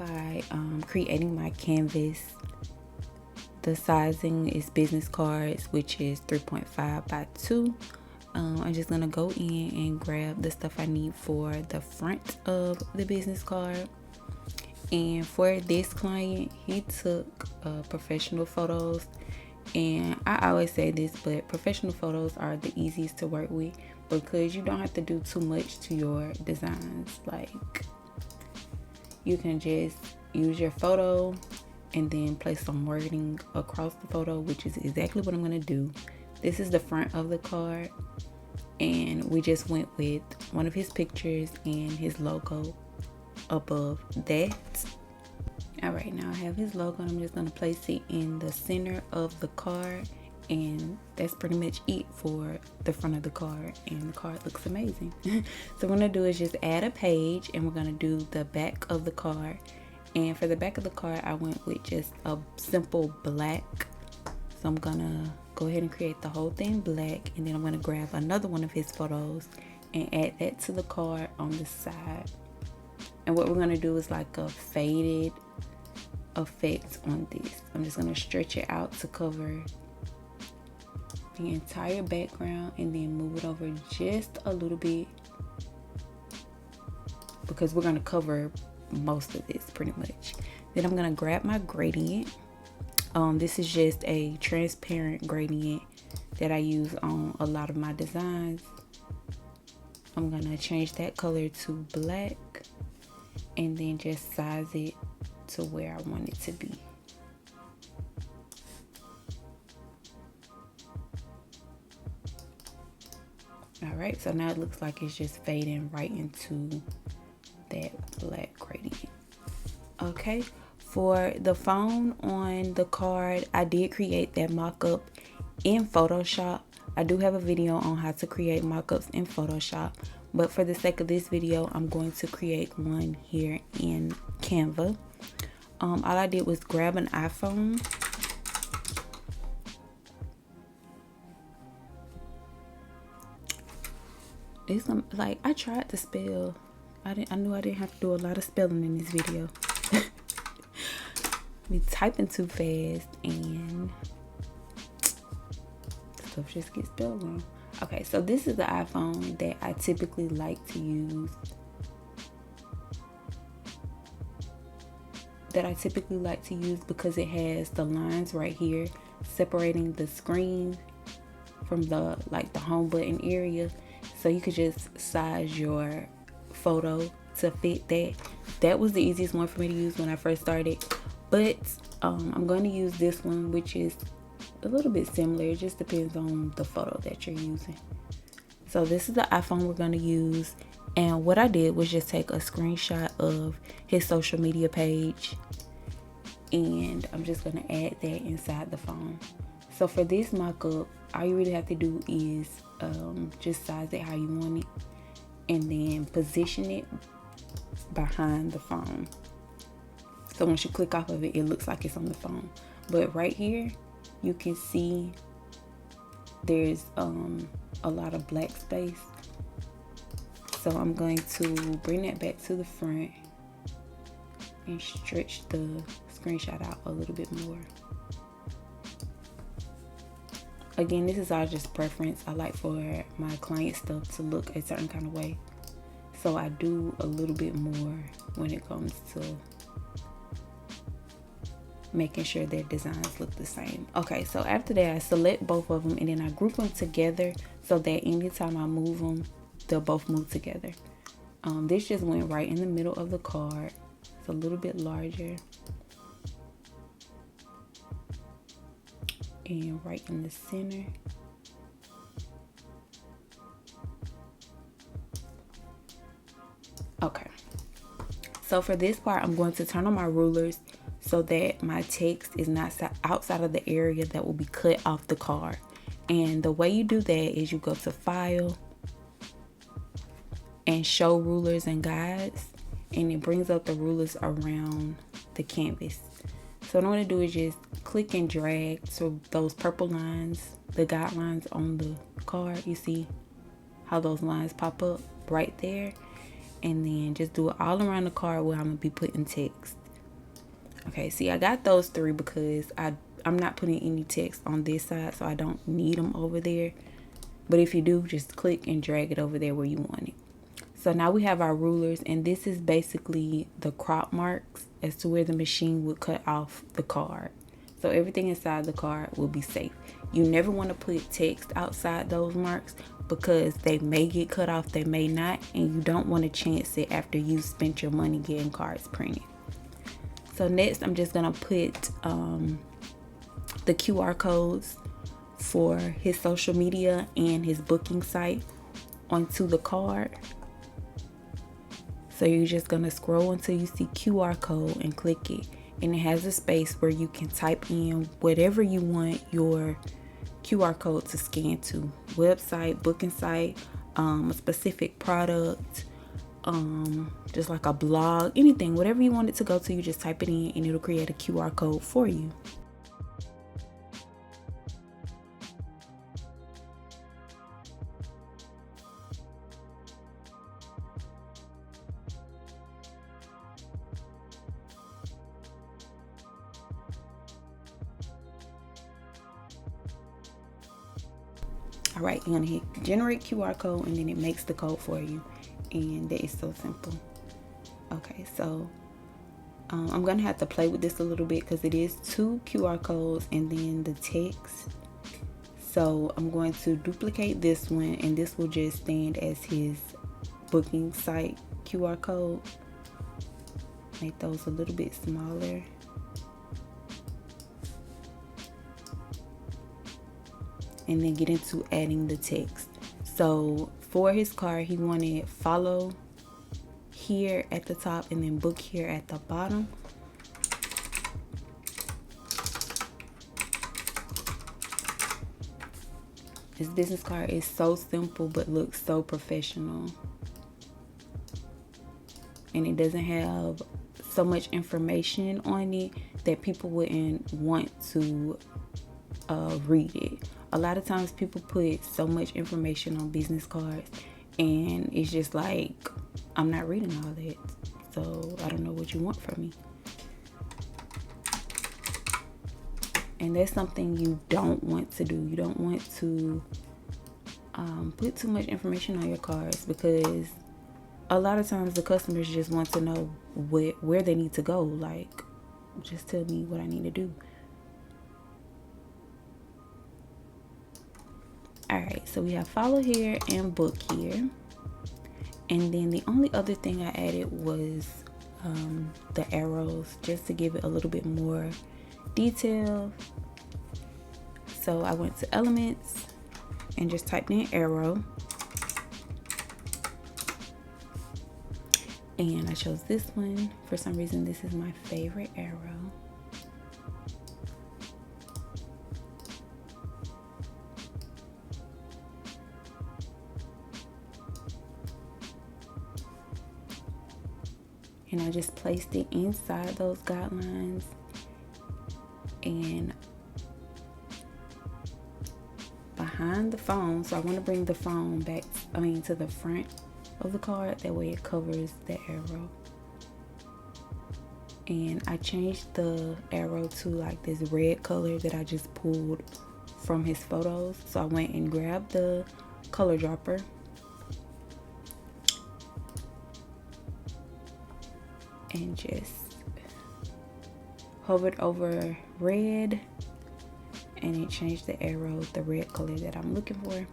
by creating my canvas. The sizing is business cards, which is 3.5 by 2. I'm just gonna go in and grab the stuff I need for the front of the business card. And for this client, he took professional photos. And I always say this, but professional photos are the easiest to work with because you don't have to do too much to your designs. Like, you can just use your photo and then place some wording across the photo, which is exactly what I'm going to do. This is the front of the card, and we just went with one of his pictures and his logo above that. All right, now I have his logo, and I'm just going to place it in the center of the card, and that's pretty much it for the front of the card, and the card looks amazing. So what I'm going to do is just add a page, and we're going to do the back of the card. And for the back of the card, I went with just a simple black. So I'm gonna go ahead and create the whole thing black, and then I'm gonna grab another one of his photos and add that to the card on the side. And what we're gonna do is like a faded effect on this. I'm just gonna stretch it out to cover the entire background, and then move it over just a little bit because we're gonna cover most of this pretty much. Then I'm gonna grab my gradient. This is just a transparent gradient that I use on a lot of my designs. I'm gonna change that color to black and then just size it to where I want it to be. All right, so now it looks like it's just fading right into that black gradient. Okay, for the phone on the card, I did create that mock-up in Photoshop. I do have a video on how to create mock-ups in Photoshop, but for the sake of this video, I'm going to create one here in Canva. All I did was grab an iPhone. It's like, I tried to spell. I knew I didn't have to do a lot of spelling in this video. Me typing too fast and stuff just gets spelled wrong. Okay, so this is the iPhone that I typically like to use. Because it has the lines right here separating the screen from the home button area. So you could just size your photo to fit that. That was the easiest one for me to use when I first started, but I'm going to use this one, which is a little bit similar. It just depends on the photo that you're using. So this is the iPhone we're going to use, and what I did was just take a screenshot of his social media page, and I'm just going to add that inside the phone. So for this mock-up, all you really have to do is just size it how you want it, and then position it behind the phone. So once you click off of it, it looks like it's on the phone. But right here, you can see there's a lot of black space. So I'm going to bring that back to the front and stretch the screenshot out a little bit more. Again, this is all just preference. I like for my client stuff to look a certain kind of way, so I do a little bit more when it comes to making sure their designs look the same. Okay, so after that, I select both of them and then I group them together so that anytime I move them, they'll both move together. This just went right in the middle of the card. It's a little bit larger. And right in the center. Okay, so for this part, I'm going to turn on my rulers so that my text is not outside of the area that will be cut off the card. And the way you do that is you go to File and Show Rulers and Guides, and it brings up the rulers around the canvas. So what I'm going to do is just click and drag so those purple lines, the guidelines on the card, you see how those lines pop up right there, and then just do it all around the card where I'm going to be putting text. Okay, see, I got those 3 because I'm not putting any text on this side, so I don't need them over there. But if you do, just click and drag it over there where you want it. So now we have our rulers, and this is basically the crop marks as to where the machine would cut off the card. So everything inside the card will be safe. You never want to put text outside those marks because they may get cut off, they may not, and you don't want to chance it after you spent your money getting cards printed. So next, I'm just going to put the QR codes for his social media and his booking site onto the card. So you're just going to scroll until you see QR code and click it. And it has a space where you can type in whatever you want your QR code to scan to. Website, booking site, a specific product, just like a blog, anything, whatever you want it to go to, you just type it in and it'll create a QR code for you. All right, you're gonna hit generate QR code and then it makes the code for you. And that is so simple. Okay, so I'm gonna have to play with this a little bit because it is 2 QR codes and then the text. So I'm going to duplicate this one, and this will just stand as his booking site QR code. Make those a little bit smaller. And then get into adding the text. So for his card, he wanted follow here at the top and then book here at the bottom. This business card is so simple but looks so professional. And it doesn't have so much information on it that people wouldn't want to read it. A lot of times people put so much information on business cards and it's just like, I'm not reading all that, so I don't know what you want from me. And that's something you don't want to do. You don't want to put too much information on your cards because a lot of times the customers just want to know where they need to go. Like, just tell me what I need to do. Alright, so we have follow here and book here. And then the only other thing I added was the arrows, just to give it a little bit more detail. So I went to elements and just typed in arrow. And I chose this one. For some reason, this is my favorite arrow. And I just placed it inside those guidelines and behind the phone. So I want to bring the phone back, to the front of the card. That way it covers the arrow. And I changed the arrow to like this red color that I just pulled from his photos. So I went and grabbed the color dropper. And just hovered over red and it changed the arrow the red color that I'm looking for.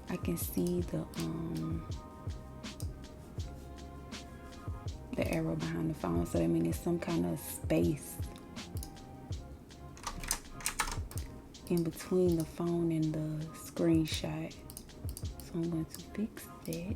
I can see the arrow behind the phone, so that means it's some kind of space in between the phone and the screenshot. So I'm going to fix that.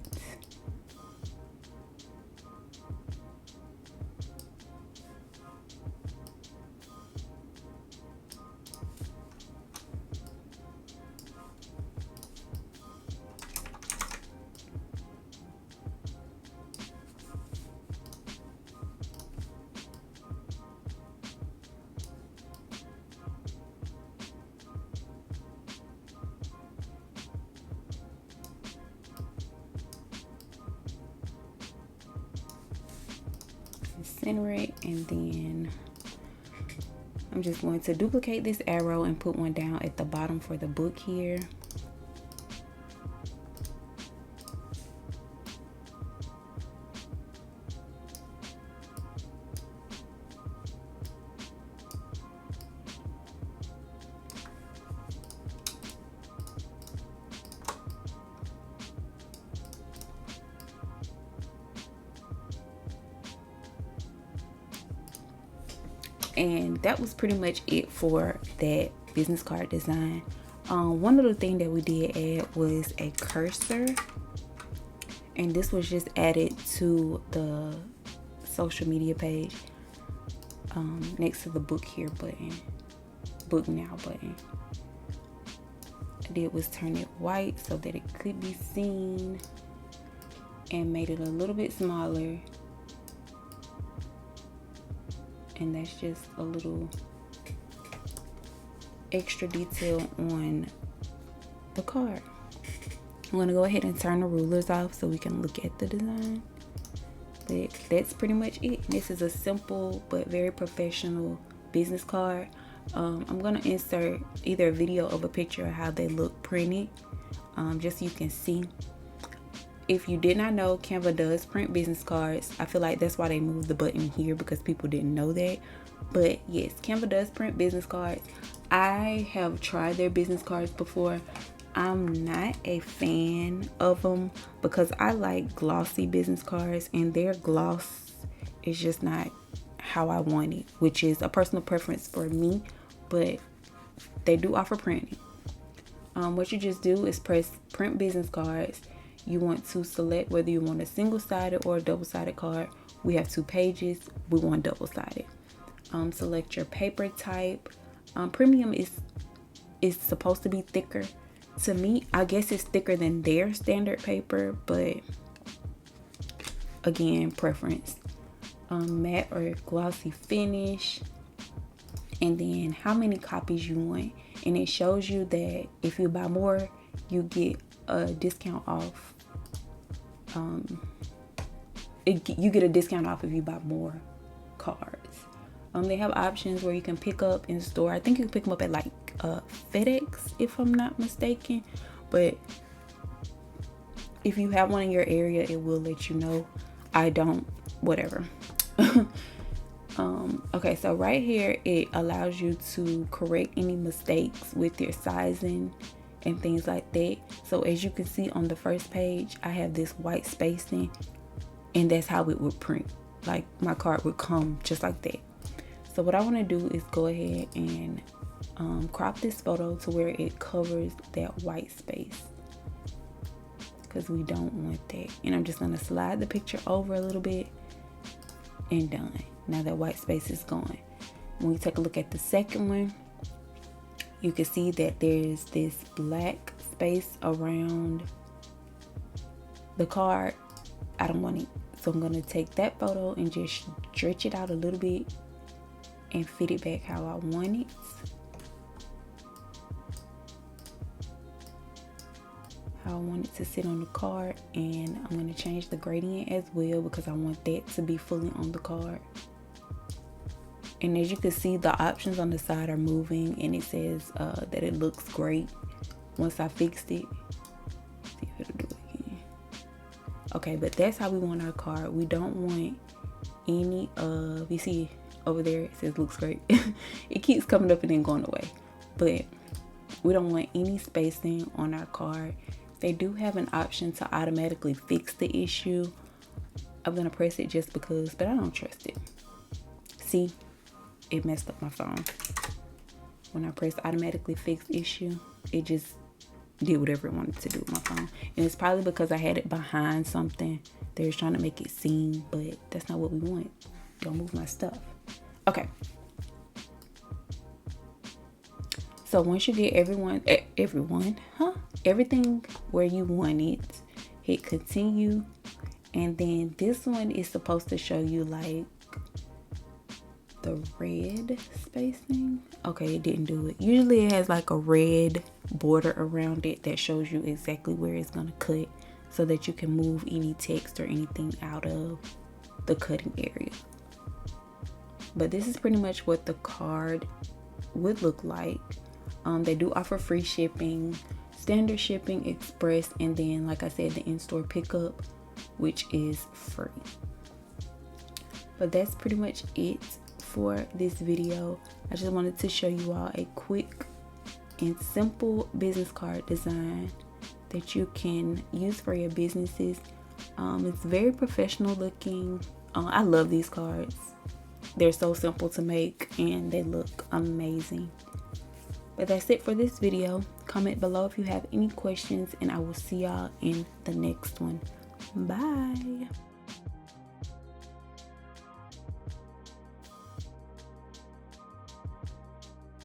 center it, and then I'm just going to duplicate this arrow and put one down at the bottom for the book here. And that was pretty much it for that business card design. One little thing that we did add was a cursor, and this was just added to the social media page next to the book here button, book now button. I did was turn it white so that it could be seen, and made it a little bit smaller. And that's just a little extra detail on the card. I'm gonna go ahead and turn the rulers off so we can look at the design. But that's pretty much it. This is a simple but very professional business card. I'm gonna insert either a video of a picture of how they look printed, just so you can see. If you did not know, Canva does print business cards. I feel like that's why they moved the button here, because people didn't know that. But yes, Canva does print business cards. I have tried their business cards before. I'm not a fan of them because I like glossy business cards, and their gloss is just not how I want it, which is a personal preference for me, but they do offer printing. What you just do is press print business cards. You want to select whether you want a single-sided or a double-sided card. We have 2 pages. We want double-sided. Select your paper type. Premium is supposed to be thicker. To me, I guess it's thicker than their standard paper, but again, preference. Matte or glossy finish. And then how many copies you want. And it shows you that if you buy more, you get a discount off. You get a discount off if you buy more cards. They have options where you can pick up in store. I think you can pick them up at like FedEx, if I'm not mistaken. But if you have one in your area, it will let you know. I don't, whatever. Okay, so right here, it allows you to correct any mistakes with your sizing and things like that. So as you can see on the first page, I have this white spacing, and that's how it would print. Like my card would come just like that. So what I want to do is go ahead and crop this photo to where it covers that white space, because we don't want that. And I'm just going to slide the picture over a little bit, and done. Now that white space is gone. When we take a look at the second one, you can see that there's this black space around the card. I don't want it. So I'm going to take that photo and just stretch it out a little bit and fit it back how I want it. How I want it to sit on the card. And I'm going to change the gradient as well, because I want that to be fully on the card. And as you can see, the options on the side are moving, and it says that it looks great. Once I fixed it, see if it'll do it again. Okay, but that's how we want our card. We don't want any of, you see over there, it says looks great. It keeps coming up and then going away. But we don't want any spacing on our card. They do have an option to automatically fix the issue. I'm gonna press it just because, but I don't trust it. See? It messed up my phone. When I pressed automatically fix issue, it just did whatever it wanted to do with my phone. And it's probably because I had it behind something. They was trying to make it seem, but that's not what we want. Don't move my stuff. Okay. So once you get everything where you want it, hit continue. And then this one is supposed to show you like the red spacing. Okay, it didn't do it. Usually it has like a red border around it that shows you exactly where it's gonna cut, so that you can move any text or anything out of the cutting area. But this is pretty much what the card would look like. They do offer free shipping, standard shipping, express, and then like I said, the in-store pickup, which is free. But that's pretty much it for this video. I just wanted to show you all a quick and simple business card design that you can use for your businesses. It's very professional looking. I love these cards. They're so simple to make and they look amazing. But that's it for this video. Comment below if you have any questions, and I will see y'all in the next one. Bye.